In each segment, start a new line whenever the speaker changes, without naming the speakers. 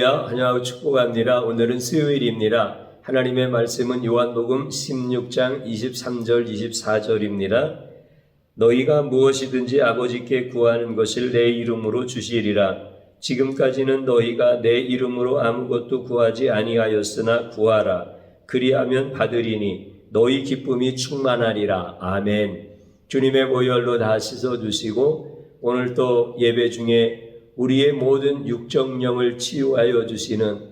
할렐루야, 환영하고 축복합니다. 오늘은 수요일입니다. 하나님의 말씀은 요한복음 16장 23절 24절입니다. 너희가 무엇이든지 아버지께 구하는 것을 내 이름으로 주시리라. 지금까지는 너희가 내 이름으로 아무것도 구하지 아니하였으나 구하라. 그리하면 받으리니 너희 기쁨이 충만하리라. 아멘. 주님의 보혈로 다 씻어주시고 오늘 또 예배 중에 우리의 모든 육정령을 치유하여 주시는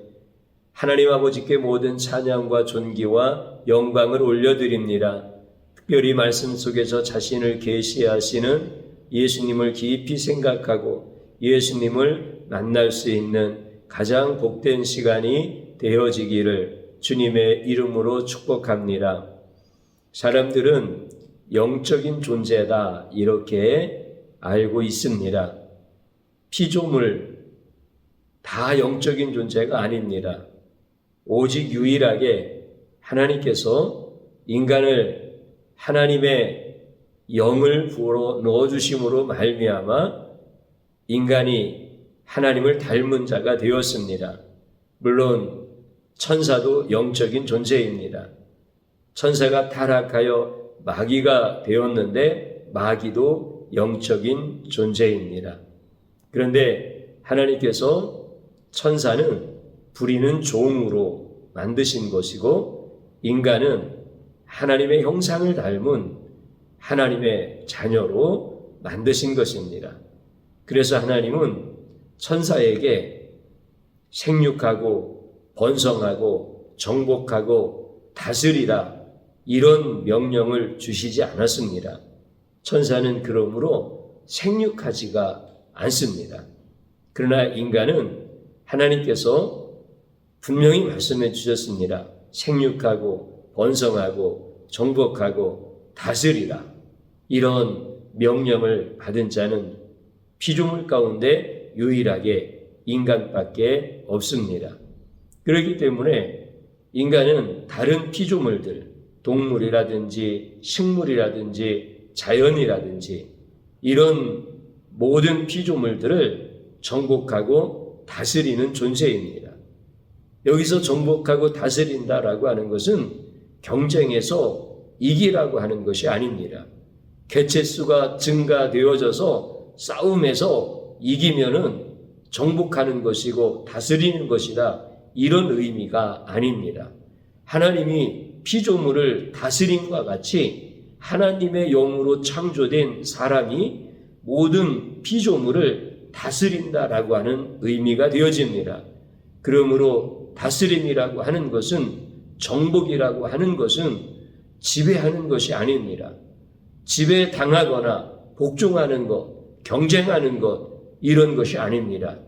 하나님 아버지께 모든 찬양과 존귀와 영광을 올려드립니다. 특별히 말씀 속에서 자신을 계시하시는 예수님을 깊이 생각하고 예수님을 만날 수 있는 가장 복된 시간이 되어지기를 주님의 이름으로 축복합니다. 사람들은 영적인 존재다 이렇게 알고 있습니다. 피조물 다 영적인 존재가 아닙니다. 오직 유일하게 하나님께서 인간을 하나님의 영을 부어 넣어주심으로 말미암아 인간이 하나님을 닮은 자가 되었습니다. 물론 천사도 영적인 존재입니다. 천사가 타락하여 마귀가 되었는데 마귀도 영적인 존재입니다. 그런데 하나님께서 천사는 부리는 종으로 만드신 것이고 인간은 하나님의 형상을 닮은 하나님의 자녀로 만드신 것입니다. 그래서 하나님은 천사에게 생육하고 번성하고 정복하고 다스리라 이런 명령을 주시지 않았습니다. 천사는 그러므로 생육하지가 않습니다. 그러나 인간은 하나님께서 분명히 말씀해 주셨습니다. 생육하고 번성하고 정복하고 다스리라. 이런 명령을 받은 자는 피조물 가운데 유일하게 인간밖에 없습니다. 그렇기 때문에 인간은 다른 피조물들, 동물이라든지 식물이라든지 자연이라든지 이런 모든 피조물들을 정복하고 다스리는 존재입니다. 여기서 정복하고 다스린다라고 하는 것은 경쟁에서 이기라고 하는 것이 아닙니다. 개체수가 증가되어져서 싸움에서 이기면은 정복하는 것이고 다스리는 것이다. 이런 의미가 아닙니다. 하나님이 피조물을 다스림과 같이 하나님의 영으로 창조된 사람이 모든 피조물을 다스린다라고 하는 의미가 되어집니다. 그러므로 다스림이라고 하는 것은 정복이라고 하는 것은 지배하는 것이 아닙니다. 지배당하거나 복종하는 것, 경쟁하는 것 이런 것이 아닙니다.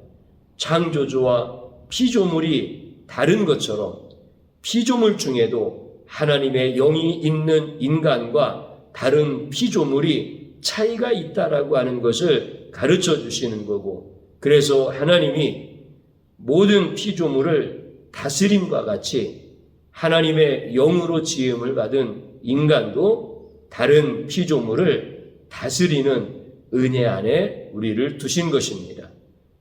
창조주와 피조물이 다른 것처럼 피조물 중에도 하나님의 영이 있는 인간과 다른 피조물이 차이가 있다라고 하는 것을 가르쳐 주시는 거고 그래서 하나님이 모든 피조물을 다스림과 같이 하나님의 영으로 지음을 받은 인간도 다른 피조물을 다스리는 은혜 안에 우리를 두신 것입니다.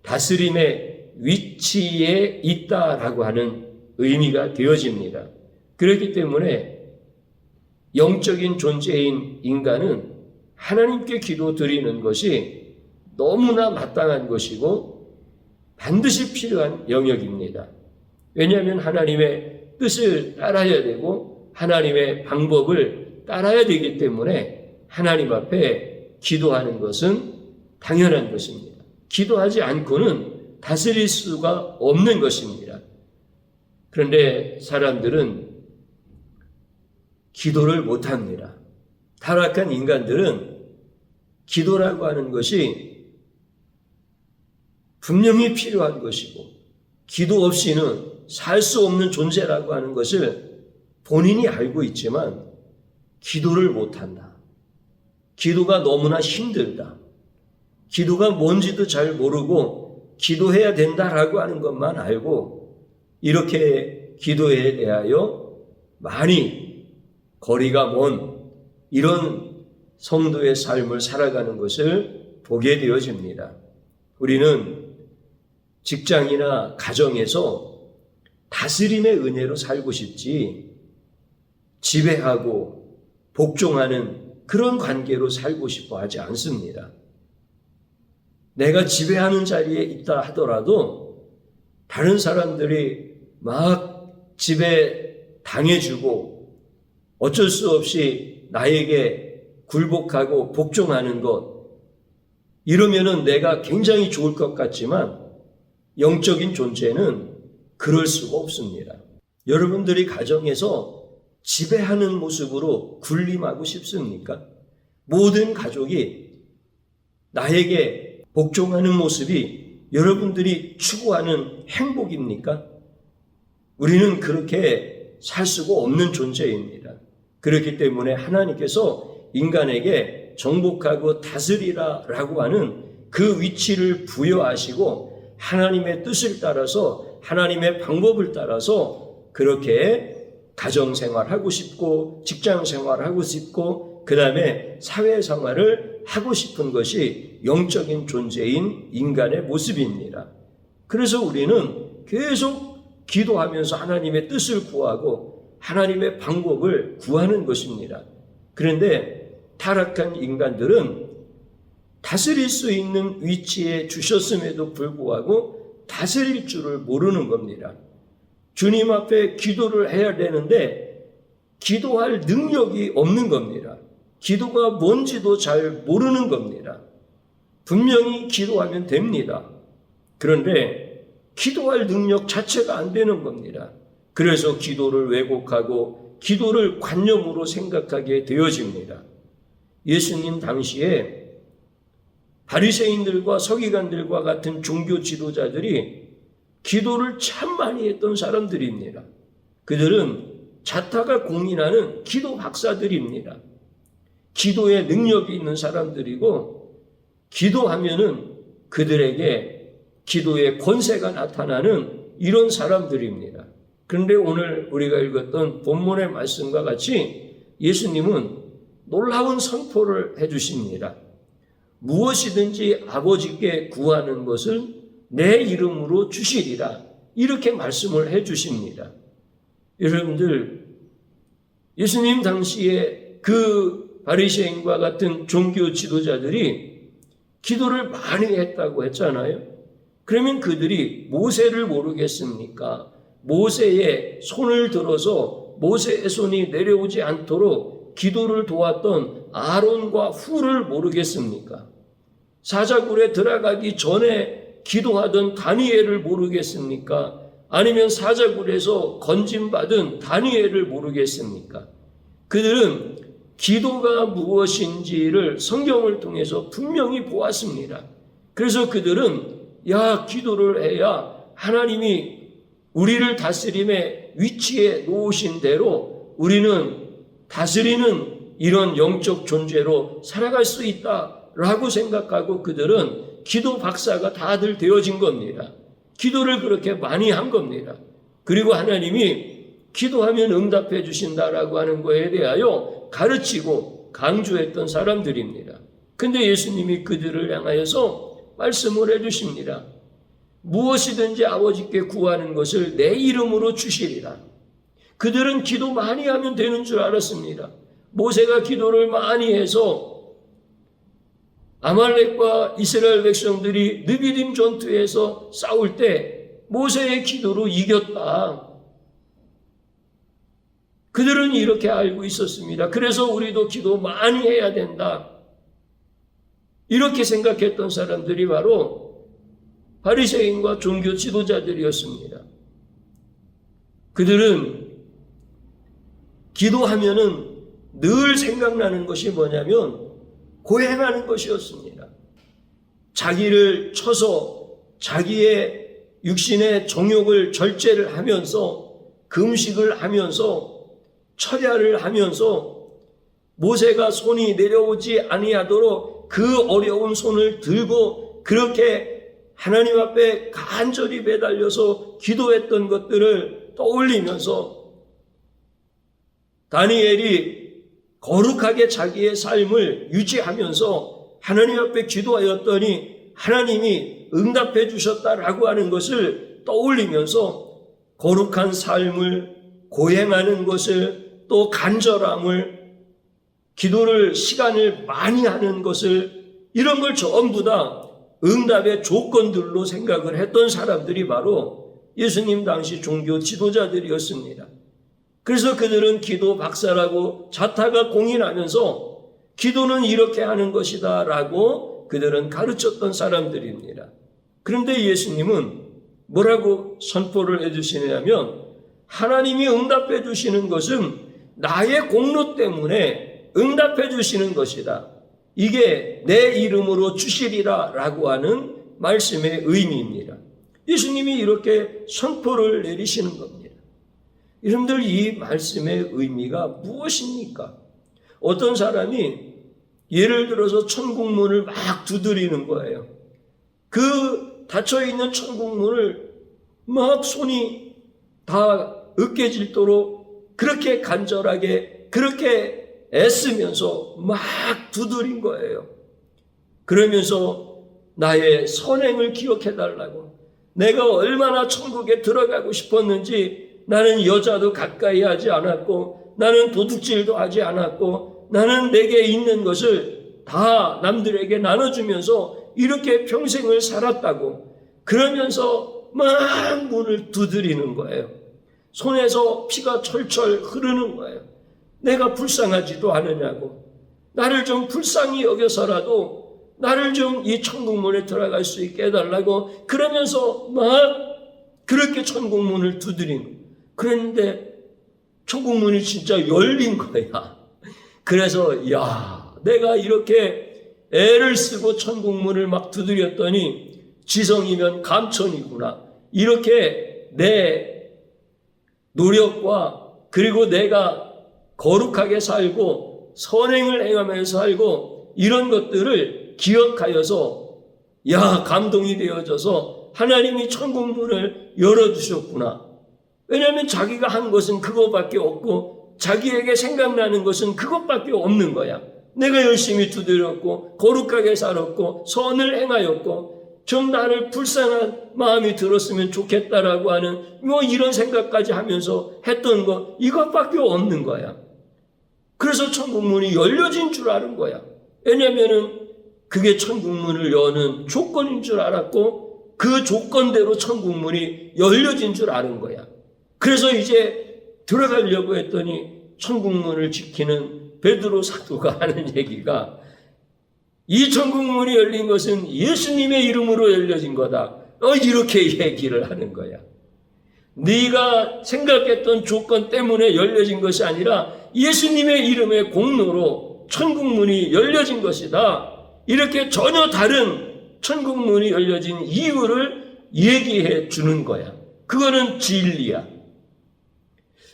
다스림의 위치에 있다라고 하는 의미가 되어집니다. 그렇기 때문에 영적인 존재인 인간은 하나님께 기도드리는 것이 너무나 마땅한 것이고 반드시 필요한 영역입니다. 왜냐하면 하나님의 뜻을 따라야 되고 하나님의 방법을 따라야 되기 때문에 하나님 앞에 기도하는 것은 당연한 것입니다. 기도하지 않고는 다스릴 수가 없는 것입니다. 그런데 사람들은 기도를 못합니다. 타락한 인간들은 기도라고 하는 것이 분명히 필요한 것이고 기도 없이는 살 수 없는 존재라고 하는 것을 본인이 알고 있지만 기도를 못한다. 기도가 너무나 힘들다. 기도가 뭔지도 잘 모르고 기도해야 된다라고 하는 것만 알고 이렇게 기도에 대하여 많이 거리가 먼 이런 성도의 삶을 살아가는 것을 보게 되어집니다. 우리는 직장이나 가정에서 다스림의 은혜로 살고 싶지 지배하고 복종하는 그런 관계로 살고 싶어 하지 않습니다. 내가 지배하는 자리에 있다 하더라도 다른 사람들이 막 지배 당해주고 어쩔 수 없이 나에게 굴복하고 복종하는 것, 이러면은 내가 굉장히 좋을 것 같지만 영적인 존재는 그럴 수가 없습니다. 여러분들이 가정에서 지배하는 모습으로 군림하고 싶습니까? 모든 가족이 나에게 복종하는 모습이 여러분들이 추구하는 행복입니까? 우리는 그렇게 살 수가 없는 존재입니다. 그렇기 때문에 하나님께서 인간에게 정복하고 다스리라 라고 하는 그 위치를 부여하시고 하나님의 뜻을 따라서 하나님의 방법을 따라서 그렇게 가정생활하고 싶고 직장생활하고 싶고 그 다음에 사회생활을 하고 싶은 것이 영적인 존재인 인간의 모습입니다. 그래서 우리는 계속 기도하면서 하나님의 뜻을 구하고 하나님의 방법을 구하는 것입니다. 그런데 타락한 인간들은 다스릴 수 있는 위치에 주셨음에도 불구하고 다스릴 줄을 모르는 겁니다. 주님 앞에 기도를 해야 되는데 기도할 능력이 없는 겁니다. 기도가 뭔지도 잘 모르는 겁니다. 분명히 기도하면 됩니다. 그런데 기도할 능력 자체가 안 되는 겁니다. 그래서 기도를 왜곡하고 기도를 관념으로 생각하게 되어집니다. 예수님 당시에 바리새인들과 서기관들과 같은 종교 지도자들이 기도를 참 많이 했던 사람들입니다. 그들은 자타가 공인하는 기도 박사들입니다. 기도에 능력이 있는 사람들이고 기도하면은 그들에게 기도의 권세가 나타나는 이런 사람들입니다. 그런데 오늘 우리가 읽었던 본문의 말씀과 같이 예수님은 놀라운 선포를 해주십니다. 무엇이든지 아버지께 구하는 것을 내 이름으로 주시리라. 이렇게 말씀을 해주십니다. 여러분들, 예수님 당시에 그 바리새인과 같은 종교 지도자들이 기도를 많이 했다고 했잖아요. 그러면 그들이 모세를 모르겠습니까? 모세의 손을 들어서 모세의 손이 내려오지 않도록 기도를 도왔던 아론과 훌을 모르겠습니까? 사자굴에 들어가기 전에 기도하던 다니엘을 모르겠습니까? 아니면 사자굴에서 건짐받은 다니엘을 모르겠습니까? 그들은 기도가 무엇인지를 성경을 통해서 분명히 보았습니다. 그래서 그들은 기도를 해야 하나님이 우리를 다스림의 위치에 놓으신 대로 우리는 다스리는 이런 영적 존재로 살아갈 수 있다라고 생각하고 그들은 기도 박사가 다들 되어진 겁니다. 기도를 그렇게 많이 한 겁니다. 그리고 하나님이 기도하면 응답해 주신다라고 하는 거에 대하여 가르치고 강조했던 사람들입니다. 근데 예수님이 그들을 향하여서 말씀을 해 주십니다. 무엇이든지 아버지께 구하는 것을 내 이름으로 주시리라. 그들은 기도 많이 하면 되는 줄 알았습니다. 모세가 기도를 많이 해서 아말렉과 이스라엘 백성들이 느비딤 전투에서 싸울 때 모세의 기도로 이겼다. 그들은 이렇게 알고 있었습니다. 그래서 우리도 기도 많이 해야 된다. 이렇게 생각했던 사람들이 바로 바리새인과 종교 지도자들이었습니다. 그들은 기도하면은 늘 생각나는 것이 뭐냐면 고행하는 것이었습니다. 자기를 쳐서 자기의 육신의 정욕을 절제를 하면서 금식을 하면서 철야를 하면서 모세가 손이 내려오지 아니하도록 그 어려운 손을 들고 그렇게 하나님 앞에 간절히 매달려서 기도했던 것들을 떠올리면서 다니엘이 거룩하게 자기의 삶을 유지하면서 하나님 앞에 기도하였더니 하나님이 응답해 주셨다라고 하는 것을 떠올리면서 거룩한 삶을 고행하는 것을, 또 간절함을, 기도를 시간을 많이 하는 것을, 이런 걸 전부 다 응답의 조건들로 생각을 했던 사람들이 바로 예수님 당시 종교 지도자들이었습니다. 그래서 그들은 기도 박사라고 자타가 공인하면서 기도는 이렇게 하는 것이다 라고 그들은 가르쳤던 사람들입니다. 그런데 예수님은 뭐라고 선포를 해주시냐면, 하나님이 응답해 주시는 것은 나의 공로 때문에 응답해 주시는 것이다. 이게 내 이름으로 주시리라 라고 하는 말씀의 의미입니다. 예수님이 이렇게 선포를 내리시는 겁니다. 여러분들, 이 말씀의 의미가 무엇입니까? 어떤 사람이 예를 들어서 천국문을 막 두드리는 거예요. 그 닫혀있는 천국문을 막 손이 다 으깨질도록 그렇게 간절하게, 그렇게 애쓰면서 막 두드린 거예요. 그러면서 나의 선행을 기억해달라고, 내가 얼마나 천국에 들어가고 싶었는지, 나는 여자도 가까이 하지 않았고, 나는 도둑질도 하지 않았고, 나는 내게 있는 것을 다 남들에게 나눠주면서 이렇게 평생을 살았다고, 그러면서 막 문을 두드리는 거예요. 손에서 피가 철철 흐르는 거예요. 내가 불쌍하지도 않으냐고, 나를 좀 불쌍히 여겨서라도 나를 좀 이 천국문에 들어갈 수 있게 해달라고, 그러면서 막 그렇게 천국문을 두드리는 거예요. 그런데 천국문이 진짜 열린 거야. 그래서 야, 내가 이렇게 애를 쓰고 천국문을 막 두드렸더니 지성이면 감천이구나. 이렇게 내 노력과, 그리고 내가 거룩하게 살고 선행을 행하면서 살고 이런 것들을 기억하여서 야, 감동이 되어져서 하나님이 천국문을 열어주셨구나. 왜냐하면 자기가 한 것은 그것밖에 없고 자기에게 생각나는 것은 그것밖에 없는 거야. 내가 열심히 두드렸고 거룩하게 살았고 선을 행하였고 좀 나를 불쌍한 마음이 들었으면 좋겠다라고 하는 뭐 이런 생각까지 하면서 했던 거, 이것밖에 없는 거야. 그래서 천국문이 열려진 줄 아는 거야. 왜냐하면은 그게 천국문을 여는 조건인 줄 알았고 그 조건대로 천국문이 열려진 줄 아는 거야. 그래서 이제 들어가려고 했더니 천국문을 지키는 베드로 사도가 하는 얘기가, 이 천국문이 열린 것은 예수님의 이름으로 열려진 거다. 이렇게 얘기를 하는 거야. 네가 생각했던 조건 때문에 열려진 것이 아니라 예수님의 이름의 공로로 천국문이 열려진 것이다. 이렇게 전혀 다른 천국문이 열려진 이유를 얘기해 주는 거야. 그거는 진리야.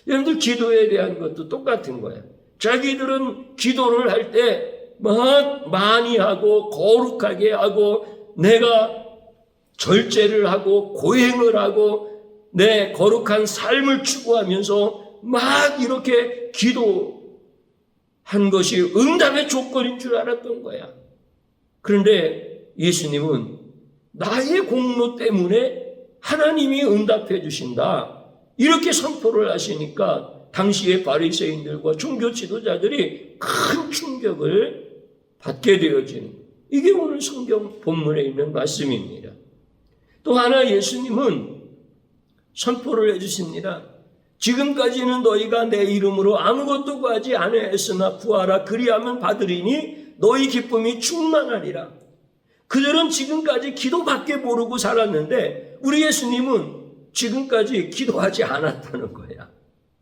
여러분들, 기도에 대한 것도 똑같은 거야. 자기들은 기도를 할 때 막 많이 하고 거룩하게 하고 내가 절제를 하고 고행을 하고 내 거룩한 삶을 추구하면서 막 이렇게 기도한 것이 응답의 조건인 줄 알았던 거야. 그런데 예수님은 나의 공로 때문에 하나님이 응답해 주신다, 이렇게 선포를 하시니까 당시의 바리새인들과 종교 지도자들이 큰 충격을 받게 되어지는, 이게 오늘 성경 본문에 있는 말씀입니다. 또 하나 예수님은 선포를 해주십니다. 지금까지는 너희가 내 이름으로 아무것도 구하지 아니하였으나 구하라, 그리하면 받으리니 너희 기쁨이 충만하리라. 그들은 지금까지 기도밖에 모르고 살았는데 우리 예수님은 지금까지 기도하지 않았다는 거야.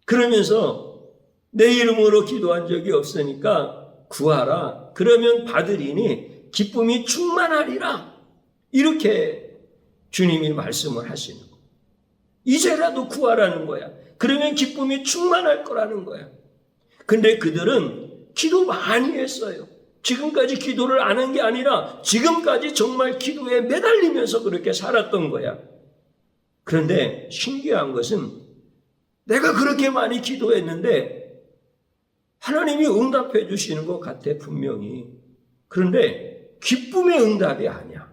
그러면서 내 이름으로 기도한 적이 없으니까 구하라, 그러면 받으리니 기쁨이 충만하리라. 이렇게 주님이 말씀을 하시는 거야. 이제라도 구하라는 거야. 그러면 기쁨이 충만할 거라는 거야. 근데 그들은 기도 많이 했어요. 지금까지 기도를 안 한 게 아니라 지금까지 정말 기도에 매달리면서 그렇게 살았던 거야. 그런데 신기한 것은 내가 그렇게 많이 기도했는데 하나님이 응답해 주시는 것 같아, 분명히. 그런데 기쁨의 응답이 아니야.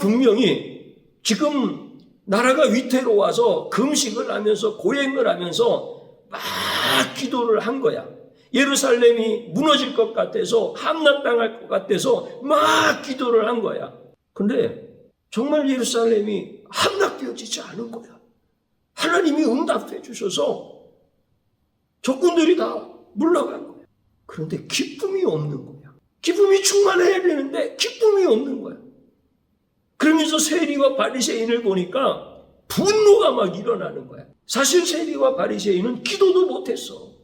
분명히 지금 나라가 위태로워서 금식을 하면서 고행을 하면서 막 기도를 한 거야. 예루살렘이 무너질 것 같아서, 함락당할 것 같아서 막 기도를 한 거야. 근데 정말 예루살렘이 함락되어지지 않은 거야. 하나님이 응답해 주셔서 적군들이 다 물러간 거야. 그런데 기쁨이 없는 거야. 기쁨이 충만해야 되는데 기쁨이 없는 거야. 그러면서 세리와 바리새인을 보니까 분노가 막 일어나는 거야. 사실 세리와 바리새인은 기도도 못했어.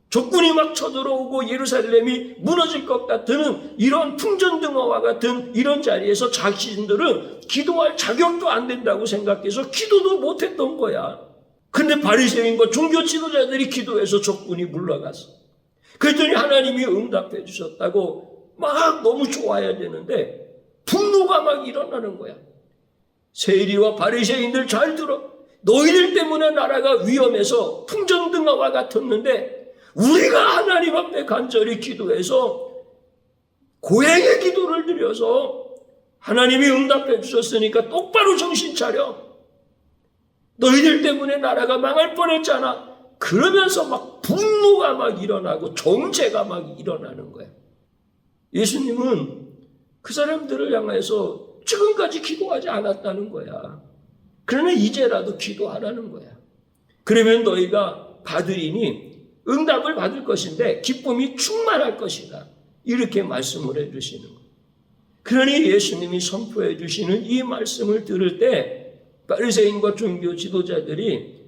적군이 막 쳐들어오고 예루살렘이 무너질 것 같은 이런 풍전등화와 같은 이런 자리에서 자신들은 기도할 자격도 안 된다고 생각해서 기도도 못했던 거야. 근데 바리새인과 종교 지도자들이 기도해서 적군이 물러갔어. 그랬더니 하나님이 응답해 주셨다고 막 너무 좋아야 되는데 분노가 막 일어나는 거야. 세리와 바리새인들 잘 들어. 너희들 때문에 나라가 위험해서 풍전등화와 같았는데 우리가 하나님 앞에 간절히 기도해서 고행의 기도를 드려서 하나님이 응답해 주셨으니까 똑바로 정신 차려. 너희들 때문에 나라가 망할 뻔했잖아. 그러면서 막 분노가 막 일어나고 정죄가 막 일어나는 거야. 예수님은 그 사람들을 향해서 지금까지 기도하지 않았다는 거야. 그러나 이제라도 기도하라는 거야. 그러면 너희가 받으리니 응답을 받을 것인데 기쁨이 충만할 것이다. 이렇게 말씀을 해주시는 거예요. 그러니 예수님이 선포해 주시는 이 말씀을 들을 때 바리새인과 종교 지도자들이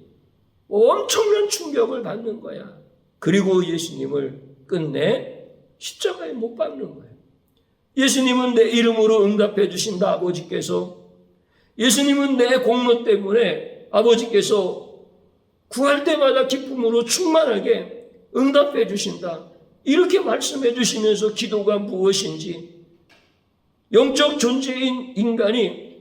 엄청난 충격을 받는 거야. 그리고 예수님을 끝내 십자가에 못 박는 거예요. 예수님은 내 이름으로 응답해 주신다, 아버지께서. 예수님은 내 공로 때문에 아버지께서 구할 때마다 기쁨으로 충만하게 응답해 주신다. 이렇게 말씀해 주시면서 기도가 무엇인지, 영적 존재인 인간이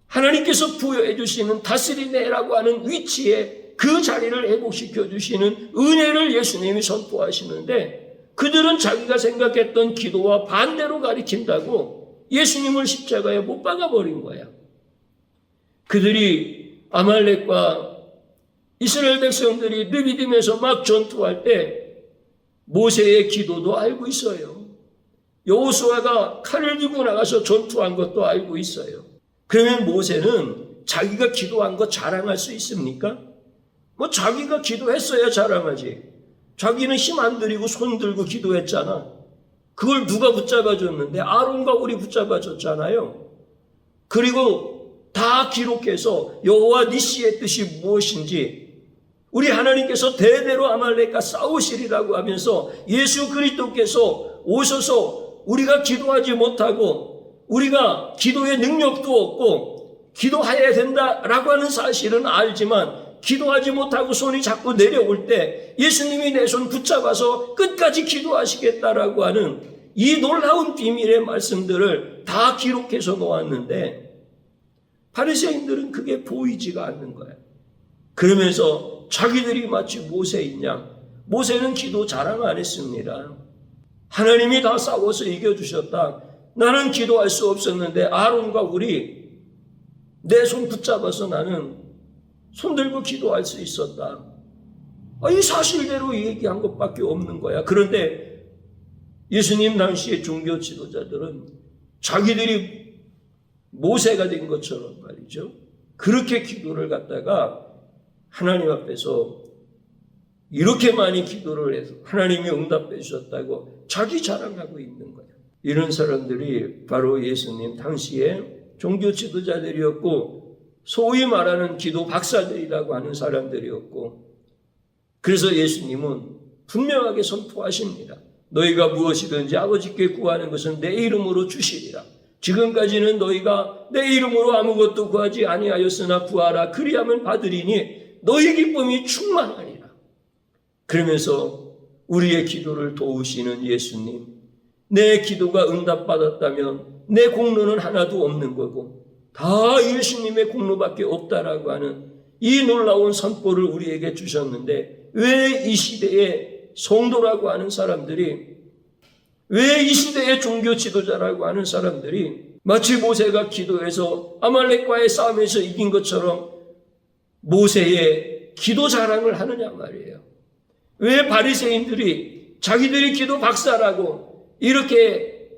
하나님께서 부여해 주시는 다스리네라고 하는 위치에 그 자리를 회복시켜 주시는 은혜를 예수님이 선포하시는데, 그들은 자기가 생각했던 기도와 반대로 가리킨다고 예수님을 십자가에 못 박아버린 거야. 그들이 아말렉과 이스라엘 백성들이 르비딤에서 막 전투할 때 모세의 기도도 알고 있어요. 여호수아가 칼을 들고 나가서 전투한 것도 알고 있어요. 그러면 모세는 자기가 기도한 거 자랑할 수 있습니까? 자기가 기도했어야 자랑하지. 자기는 힘 안 들이고 손 들고 기도했잖아. 그걸 누가 붙잡아줬는데? 아론과 ուր이 붙잡아줬잖아요. 그리고 다 기록해서 여호와 니시의 뜻이 무엇인지, 우리 하나님께서 대대로 아말렉과 싸우시리라고 하면서 예수 그리스도께서 오셔서 우리가 기도하지 못하고 우리가 기도의 능력도 없고 기도해야 된다라고 하는 사실은 알지만 기도하지 못하고 손이 자꾸 내려올 때 예수님이 내 손 붙잡아서 끝까지 기도하시겠다라고 하는 이 놀라운 비밀의 말씀들을 다 기록해서 놓았는데 바리새인들은 그게 보이지가 않는 거예요. 그러면서 자기들이 마치 모세인 양, 모세는 기도 자랑 안 했습니다. 하나님이 다 싸워서 이겨주셨다. 나는 기도할 수 없었는데 아론과 ուր이 내 손 붙잡아서 나는 손 들고 기도할 수 있었다. 이 사실대로 얘기한 것밖에 없는 거야. 그런데 예수님 당시의 종교 지도자들은 자기들이 모세가 된 것처럼 말이죠. 그렇게 기도를 갖다가 하나님 앞에서 이렇게 많이 기도를 해서 하나님이 응답해 주셨다고 자기 자랑하고 있는 거야. 이런 사람들이 바로 예수님 당시에 종교 지도자들이었고 소위 말하는 기도 박사들이라고 하는 사람들이었고, 그래서 예수님은 분명하게 선포하십니다. 너희가 무엇이든지 아버지께 구하는 것은 내 이름으로 주시리라. 지금까지는 너희가 내 이름으로 아무것도 구하지 아니하였으나 구하라. 그리하면 받으리니 너희 기쁨이 충만하리라. 그러면서 우리의 기도를 도우시는 예수님, 내 기도가 응답받았다면 내 공로는 하나도 없는 거고 다 예수님의 공로밖에 없다라고 하는 이 놀라운 선포를 우리에게 주셨는데, 왜 이 시대의 성도라고 하는 사람들이, 왜 이 시대의 종교 지도자라고 하는 사람들이 마치 모세가 기도해서 아말렉과의 싸움에서 이긴 것처럼 모세의 기도 자랑을 하느냐 말이에요. 왜 바리새인들이 자기들이 기도 박사라고 이렇게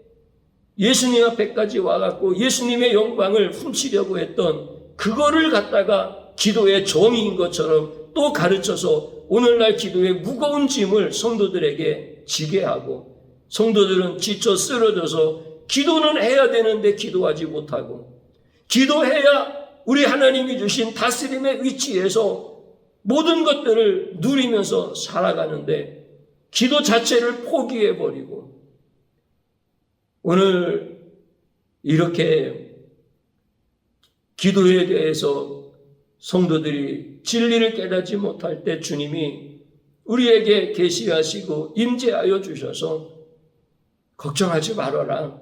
예수님 앞에까지 와갖고 예수님의 영광을 훔치려고 했던 그거를 갖다가 기도의 정의인 것처럼 또 가르쳐서 오늘날 기도의 무거운 짐을 성도들에게 지게 하고, 성도들은 지쳐 쓰러져서 기도는 해야 되는데 기도하지 못하고, 기도해야 우리 하나님이 주신 다스림의 위치에서 모든 것들을 누리면서 살아가는데 기도 자체를 포기해버리고, 오늘 이렇게 기도에 대해서 성도들이 진리를 깨닫지 못할 때 주님이 우리에게 계시하시고 임재하여 주셔서 걱정하지 말아라.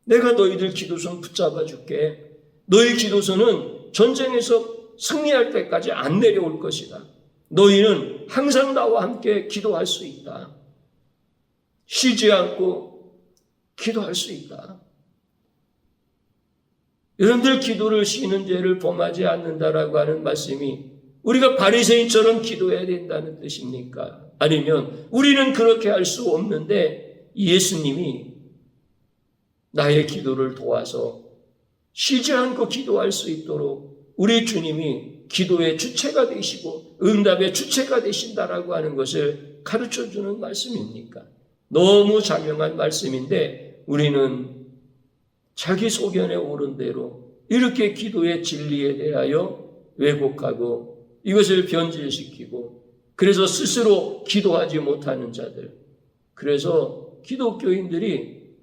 내가 너희들 기도선 붙잡아 줄게. 너희 기도선은 전쟁에서 승리할 때까지 안 내려올 것이다. 너희는 항상 나와 함께 기도할 수 있다. 쉬지 않고 기도할 수 있다. 여러분들 기도를 쉬는 죄를 범하지 않는다라고 하는 말씀이 우리가 바리새인처럼 기도해야 된다는 뜻입니까? 아니면 우리는 그렇게 할 수 없는데 예수님이 나의 기도를 도와서 쉬지 않고 기도할 수 있도록 우리 주님이 기도의 주체가 되시고 응답의 주체가 되신다라고 하는 것을 가르쳐주는 말씀입니까? 너무 장명한 말씀인데 우리는 자기 소견에 오른 대로 이렇게 기도의 진리에 대하여 왜곡하고 이것을 변질시키고, 그래서 스스로 기도하지 못하는 자들, 그래서 기독교인들이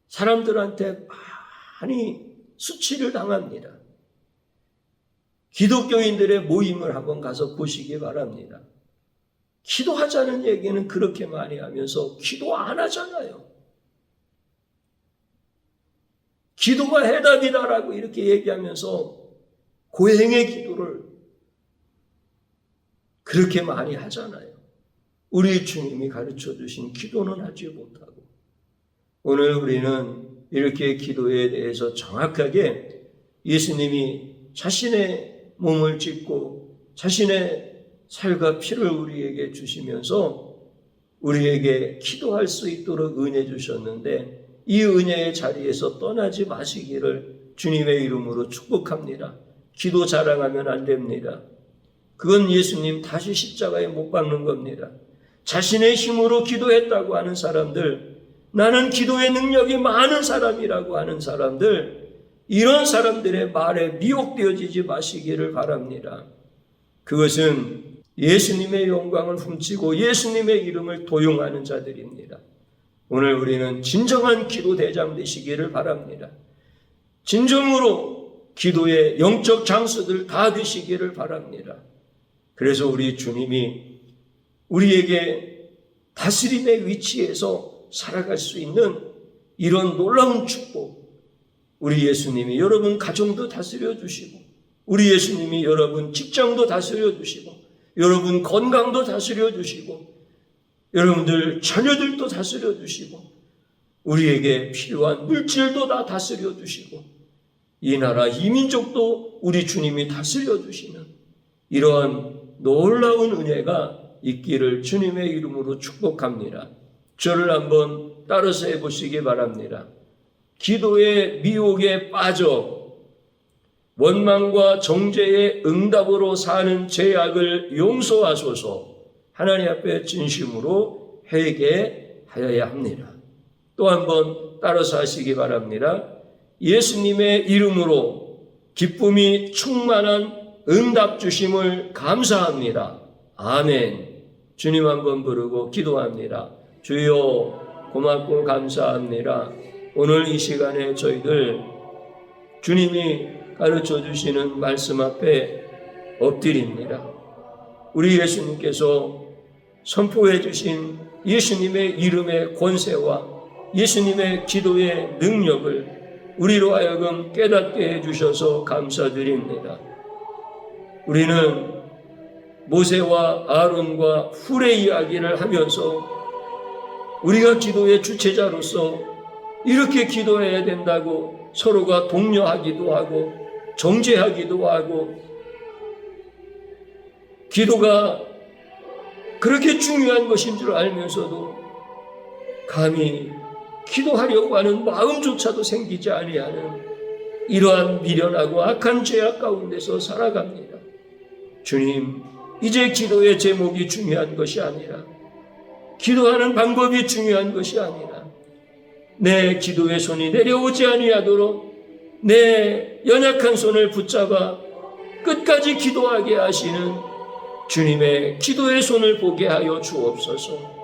사람들한테 많이 수치를 당합니다. 기독교인들의 모임을 한번 가서 보시기 바랍니다. 기도하자는 얘기는 그렇게 많이 하면서 기도 안 하잖아요. 기도가 해답이다라고 이렇게 얘기하면서 고행의 기도를 그렇게 많이 하잖아요. 우리 주님이 가르쳐 주신 기도는 하지 못하고, 오늘 우리는 이렇게 기도에 대해서 정확하게 예수님이 자신의 몸을 찢고 자신의 살과 피를 우리에게 주시면서 우리에게 기도할 수 있도록 은혜 주셨는데, 이 은혜의 자리에서 떠나지 마시기를 주님의 이름으로 축복합니다. 기도 자랑하면 안 됩니다. 그건 예수님 다시 십자가에 못 박는 겁니다. 자신의 힘으로 기도했다고 하는 사람들, 나는 기도의 능력이 많은 사람이라고 하는 사람들, 이런 사람들의 말에 미혹되어지지 마시기를 바랍니다. 그것은 예수님의 영광을 훔치고 예수님의 이름을 도용하는 자들입니다. 오늘 우리는 진정한 기도 대장 되시기를 바랍니다. 진정으로 기도의 영적 장수들 다 되시기를 바랍니다. 그래서 우리 주님이 우리에게 다스림의 위치에서 살아갈 수 있는 이런 놀라운 축복, 우리 예수님이 여러분 가정도 다스려 주시고, 우리 예수님이 여러분 직장도 다스려 주시고, 여러분 건강도 다스려 주시고, 여러분들 자녀들도 다스려 주시고, 우리에게 필요한 물질도 다 다스려 주시고, 이 나라 이민족도 우리 주님이 다스려 주시는 이러한 놀라운 은혜가 있기를 주님의 이름으로 축복합니다. 저를 한번 따라서 해보시기 바랍니다. 기도의 미혹에 빠져 원망과 정죄의 응답으로 사는 죄악을 용서하소서. 하나님 앞에 진심으로 회개하여야 합니다. 또 한번 따라서 하시기 바랍니다. 예수님의 이름으로 기쁨이 충만한 응답 주심을 감사합니다. 아멘. 주님 한번 부르고 기도합니다. 주여 고맙고 감사합니다. 오늘 이 시간에 저희들 주님이 가르쳐 주시는 말씀 앞에 엎드립니다. 우리 예수님께서 선포해 주신 예수님의 이름의 권세와 예수님의 기도의 능력을 우리로 하여금 깨닫게 해주셔서 감사드립니다. 우리는 모세와 아론과 훌의 이야기를 하면서 우리가 기도의 주체자로서 이렇게 기도해야 된다고 서로가 독려하기도 하고 정죄하기도 하고, 기도가 그렇게 중요한 것인 줄 알면서도 감히 기도하려고 하는 마음조차도 생기지 아니하는 이러한 미련하고 악한 죄악 가운데서 살아갑니다. 주님, 이제 기도의 제목이 중요한 것이 아니라, 기도하는 방법이 중요한 것이 아니라, 내 기도의 손이 내려오지 아니하도록 내 연약한 손을 붙잡아 끝까지 기도하게 하시는 주님의 기도의 손을 보게 하여 주옵소서.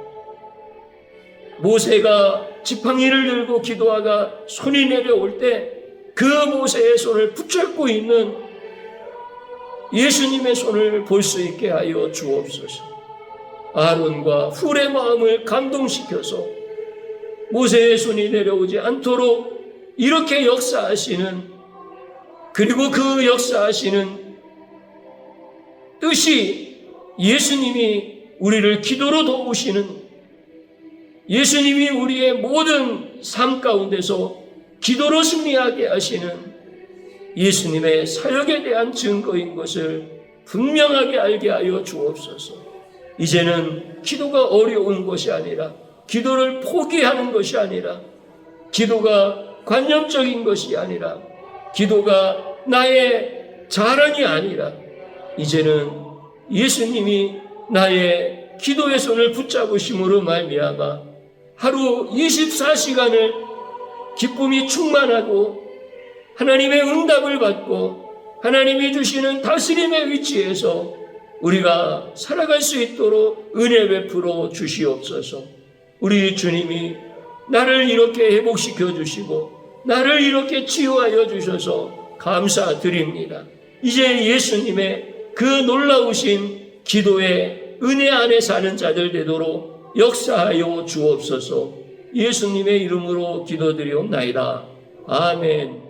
모세가 지팡이를 들고 기도하가 손이 내려올 때 그 모세의 손을 붙잡고 있는 예수님의 손을 볼 수 있게 하여 주옵소서. 아론과 훌의 마음을 감동시켜서 모세의 손이 내려오지 않도록 이렇게 역사하시는, 그리고 그 역사하시는 뜻이 예수님이 우리를 기도로 도우시는, 예수님이 우리의 모든 삶 가운데서 기도로 승리하게 하시는 예수님의 사역에 대한 증거인 것을 분명하게 알게 하여 주옵소서. 이제는 기도가 어려운 것이 아니라, 기도를 포기하는 것이 아니라, 기도가 관념적인 것이 아니라, 기도가 나의 자랑이 아니라, 이제는 예수님이 나의 기도의 손을 붙잡으심으로 말미암아 하루 24시간을 기쁨이 충만하고 하나님의 응답을 받고 하나님이 주시는 다스림의 위치에서 우리가 살아갈 수 있도록 은혜 베풀어 주시옵소서. 우리 주님이 나를 이렇게 회복시켜 주시고 나를 이렇게 치유하여 주셔서 감사드립니다. 이제 예수님의 그 놀라우신 기도의 은혜 안에 사는 자들 되도록 역사하여 주옵소서. 예수님의 이름으로 기도드리옵나이다. 아멘.